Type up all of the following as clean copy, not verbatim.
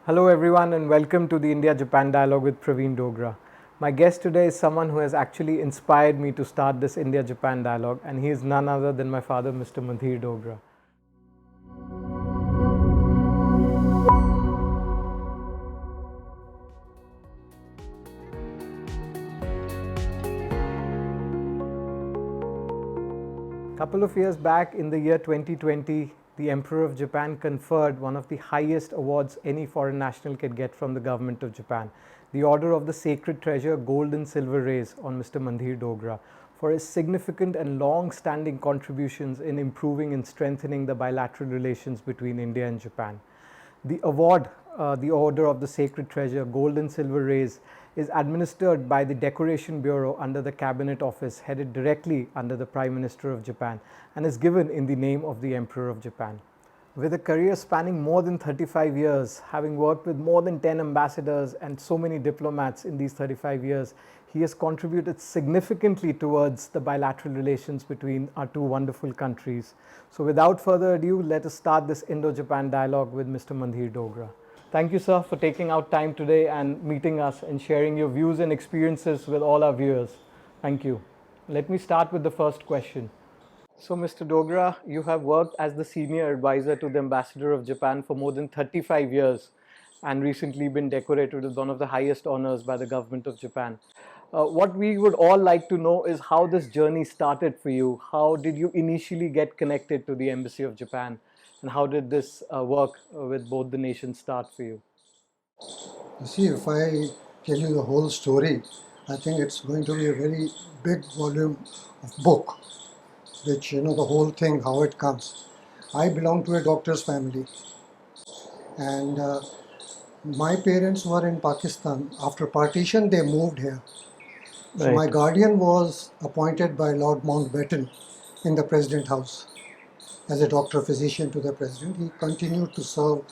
Hello, everyone, and welcome to the India Japan Dialogue with Praveen Dogra. My guest today is someone who has actually inspired me to start this India Japan Dialogue, and he is none other than my father, Mr. Mandhir Dogra. Couple of years back, in the year 2020, the Emperor of Japan conferred one of the highest awards any foreign national can get from the government of Japan, the Order of the Sacred Treasure Gold and Silver Rays on Mr. Mandhir Dogra for his significant and long-standing contributions in improving and strengthening the bilateral relations between India and Japan. The award, the Order of the Sacred Treasure Gold and Silver Rays, is administered by the Decoration Bureau under the Cabinet Office, headed directly under the Prime Minister of Japan, and is given in the name of the Emperor of Japan. With a career spanning more than 35 years, having worked with more than 10 ambassadors and so many diplomats in these 35 years, he has contributed significantly towards the bilateral relations between our two wonderful countries. So without further ado, let us start this Indo-Japan dialogue with Mr. Mandhir Dogra. Thank you, sir, for taking out time today and meeting us and sharing your views and experiences with all our viewers. Thank you. Let me start with the first question. So, Mr. Dogra, you have worked as the senior advisor to the Ambassador of Japan for more than 35 years and recently been decorated with one of the highest honors by the government of Japan. What we would all like to know is how this journey started for you. How did you initially get connected to the Embassy of Japan? And how did this work with both the nations start for you? You see, if I tell you the whole story, I think it's going to be a very big volume of book, which, the whole thing, how it comes. I belong to a doctor's family, and my parents were in Pakistan. After partition, they moved here. So my Right. guardian was appointed by Lord Mountbatten in the President House as a doctor physician to the president. He continued to serve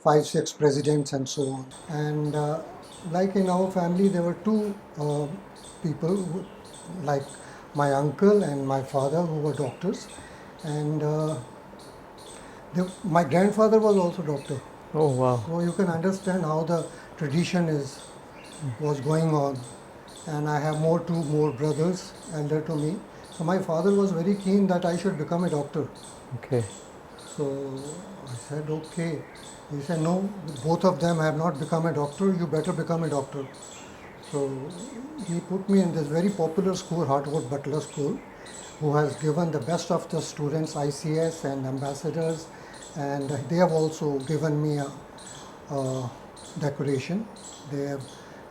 5, 6 presidents and so on. And like in our family, there were two people, like my uncle and my father, who were doctors. And my grandfather was also doctor. Oh, wow. So you can understand how the tradition was going on. And I have two more brothers elder to me. So my father was very keen that I should become a doctor. Okay. So I said, okay. He said, no, both of them have not become a doctor, you better become a doctor. So he put me in this very popular school, Hartwood Butler School, who has given the best of the students ICS and ambassadors, and they have also given me a decoration. They have,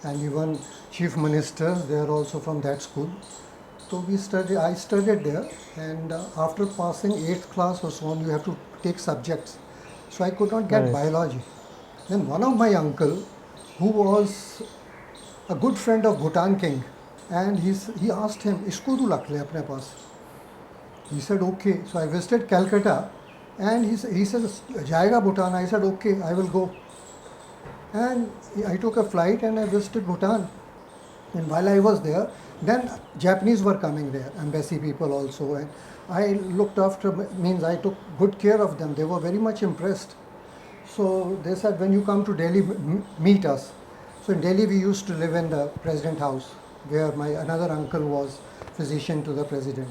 and even chief ministers, they are also from that school. So I studied there, and after passing 8th class or so on, you have to take subjects. So I could not get Right. biology. Then one of my uncle, who was a good friend of Bhutan king, and he asked him, "Isko tu lakh le apne paas." He said, "Okay." So I visited Calcutta, and he said, "Jayega Bhutan." I said, "Okay, I will go." And I took a flight and I visited Bhutan. And while I was there, then Japanese were coming there, embassy people also, and I looked after, means I took good care of them. They were very much impressed. So they said, when you come to Delhi, meet us. So in Delhi, we used to live in the President House, where my another uncle was physician to the president.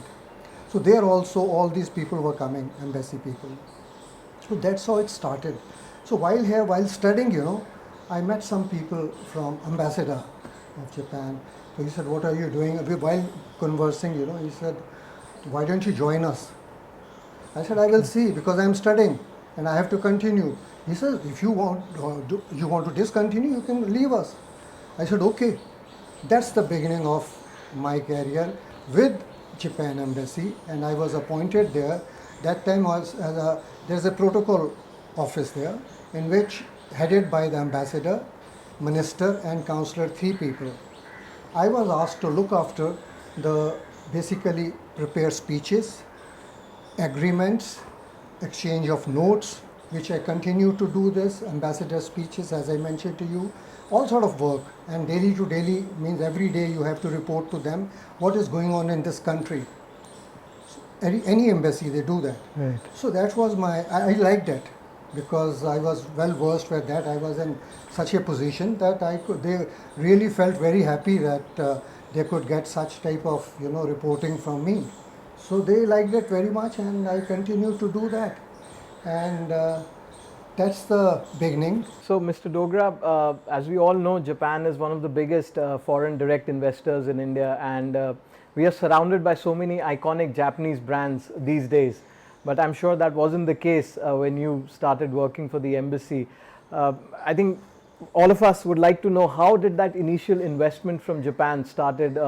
So there also, all these people were coming, embassy people. So that's how it started. So while studying, I met some people from ambassador of Japan. So he said, "What are you doing?" While conversing, he said, "Why don't you join us?" I said, "I will see, because I am studying and I have to continue." He said, "If you want to discontinue, you can leave us." I said, "Okay." That's the beginning of my career with Japan Embassy, and I was appointed there. That time was there's a protocol office there, in which headed by the ambassador, minister, and counselor, 3 people. I was asked to look after the basically prepare speeches, agreements, exchange of notes, which I continue to do this, ambassador speeches, as I mentioned to you, all sort of work. And daily to daily means every day you have to report to them what is going on in this country. Any embassy, they do that. Right. So that was I liked that. because I was well versed with that. I was in such a position that they really felt very happy that they could get such type of reporting from me. So they liked it very much, and I continue to do that. And that's the beginning. So, Mr. Dogra, as we all know, Japan is one of the biggest foreign direct investors in India, and we are surrounded by so many iconic Japanese brands these days. But I'm sure that wasn't the case when you started working for the embassy. I think all of us would like to know, how did that initial investment from Japan started,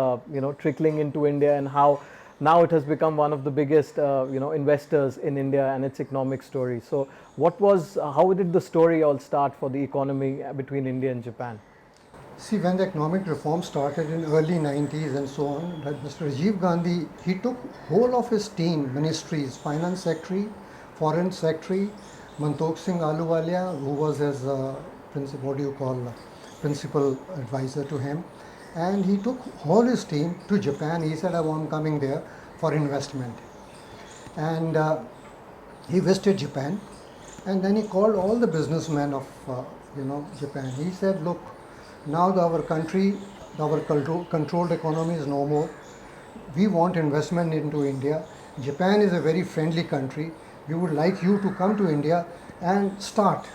trickling into India, and how now it has become one of the biggest, investors in India and its economic story. So, how did the story all start for the economy between India and Japan? See, when the economic reform started in early 90s and so on, that Mr. Rajiv Gandhi, he took whole of his team, ministries, finance secretary, foreign secretary, Mantokh Singh Ahluwalia, who was his principal advisor to him, and he took whole his team to Japan. He said, I'm coming there for investment. And he visited Japan, and then he called all the businessmen of Japan. He said, look, now our country, our controlled economy is no more. We want investment into India. Japan is a very friendly country. We would like you to come to India and start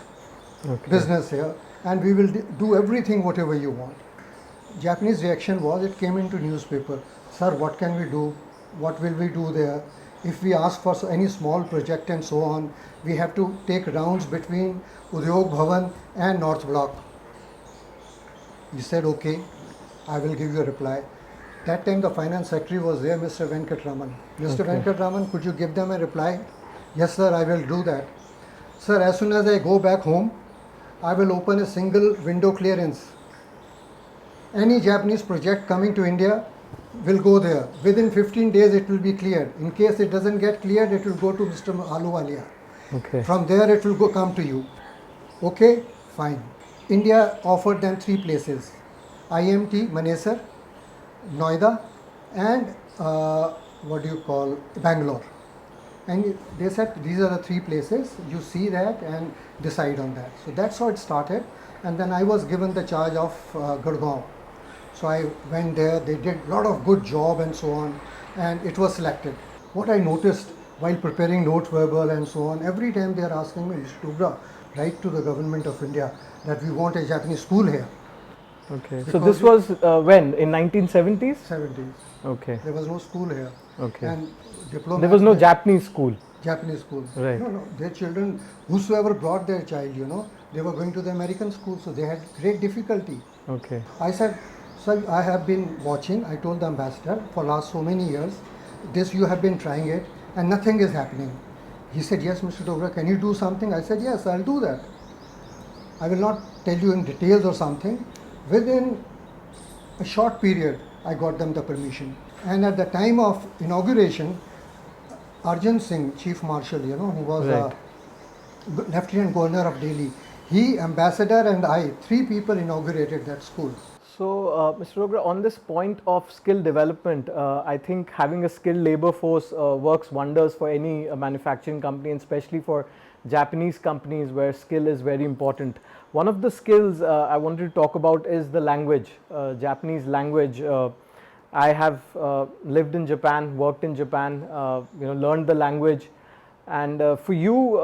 business here, and we will do everything whatever you want. Japanese reaction was, it came into newspaper, sir, what can we do? What will we do there? If we ask for any small project and so on, we have to take rounds between Udyog Bhavan and North Block. He said, okay, I will give you a reply. That time the finance secretary was there, Mr. Venkatraman. Mr. Venkatraman, could you give them a reply? Yes, sir, I will do that. Sir, as soon as I go back home, I will open a single window clearance. Any Japanese project coming to India will go there. Within 15 days it will be cleared. In case it doesn't get cleared, it will go to Mr. Ahluwalia. Okay. From there it will come to you. Okay, fine. India offered them 3 places, IMT, Manesar, Noida, and Bangalore. And they said these are the 3 places, you see that and decide on that. So that's how it started. And then I was given the charge of Gurgaon. So I went there, they did a lot of good job and so on, and it was selected. What I noticed while preparing note verbal and so on, every time they are asking me, Mr. Tubra, write to the government of India that we want a Japanese school here. Okay. So this was when? In 1970s? 70s. Okay. There was no school here. Okay. And There was no Japanese school. Japanese school. Right. No, their children, whosoever brought their child, they were going to the American school, so they had great difficulty. Okay. I said, sir, I have been watching, I told the ambassador, for last so many years, this you have been trying it and nothing is happening. He said, yes, Mr. Dogra, can you do something? I said, yes, I'll do that. I will not tell you in details or something. Within a short period, I got them the permission. And at the time of inauguration, Arjun Singh, Chief Marshal, who was Right. Lieutenant Governor of Delhi, he, ambassador and I, 3 people inaugurated that school. So, Mr. Dogra, on this point of skill development, I think having a skilled labor force works wonders for any manufacturing company, and especially for Japanese companies where skill is very important. One of the skills I wanted to talk about is the language, Japanese language. I have lived in Japan, worked in Japan, learned the language. And for you,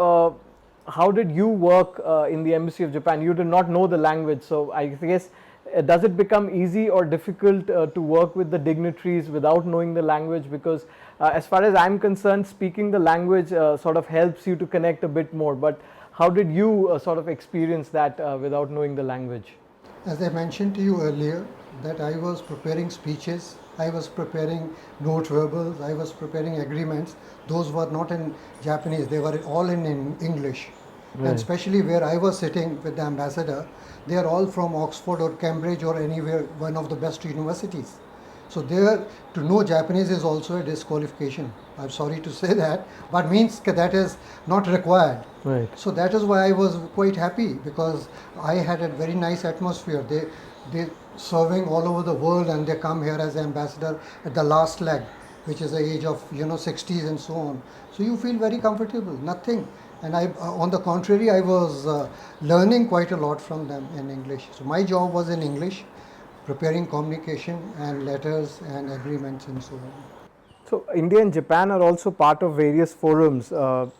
how did you work in the Embassy of Japan? You did not know the language, so I guess does it become easy or difficult to work with the dignitaries without knowing the language? Because as far as I'm concerned, speaking the language sort of helps you to connect a bit more. But how did you sort of experience that without knowing the language? As I mentioned to you earlier, that I was preparing speeches, I was preparing note verbals, I was preparing agreements. Those were not in Japanese, they were all in English. Right. And especially where I was sitting with the ambassador, they are all from Oxford or Cambridge or anywhere, one of the best universities. So there, to know Japanese is also a disqualification. I'm sorry to say that, but means that is not required. Right. So that is why I was quite happy, because I had a very nice atmosphere. They serving all over the world, and they come here as ambassador at the last leg, which is the age of 60s and so on. So you feel very comfortable. Nothing. And on the contrary, I was learning quite a lot from them in English. So my job was in English, preparing communication and letters and agreements and so on. So India and Japan are also part of various forums, the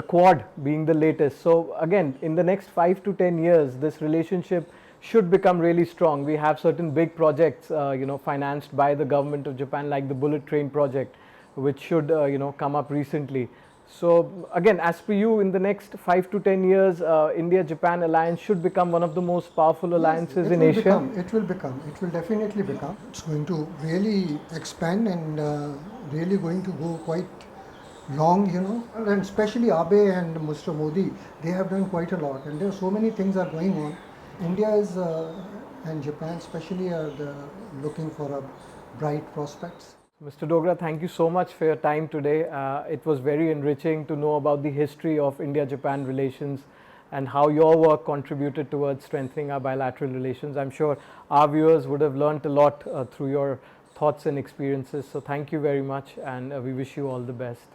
Quad being the latest. So again, in the next 5 to 10 years, this relationship should become really strong. We have certain big projects, financed by the government of Japan, like the bullet train project, which should, come up recently. So again, as per you, in the next 5 to 10 years, India-Japan alliance should become one of the most powerful alliances in Asia. It will definitely become. It's going to really expand and really going to go quite long, and especially Abe and Mr. Modi, they have done quite a lot, and there are so many things are going on. India is and Japan especially are looking for a bright prospects. Mr. Dogra, thank you so much for your time today. It was very enriching to know about the history of India-Japan relations and how your work contributed towards strengthening our bilateral relations. I'm sure our viewers would have learnt a lot through your thoughts and experiences. So thank you very much, and we wish you all the best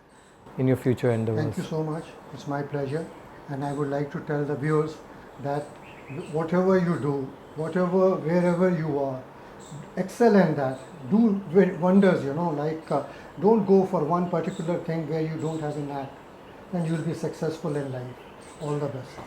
in your future endeavors. Thank you so much. It's my pleasure, and I would like to tell the viewers that whatever you do, wherever you are, excel in that. Do wonders, don't go for one particular thing where you don't have a knack, and you'll be successful in life. All the best.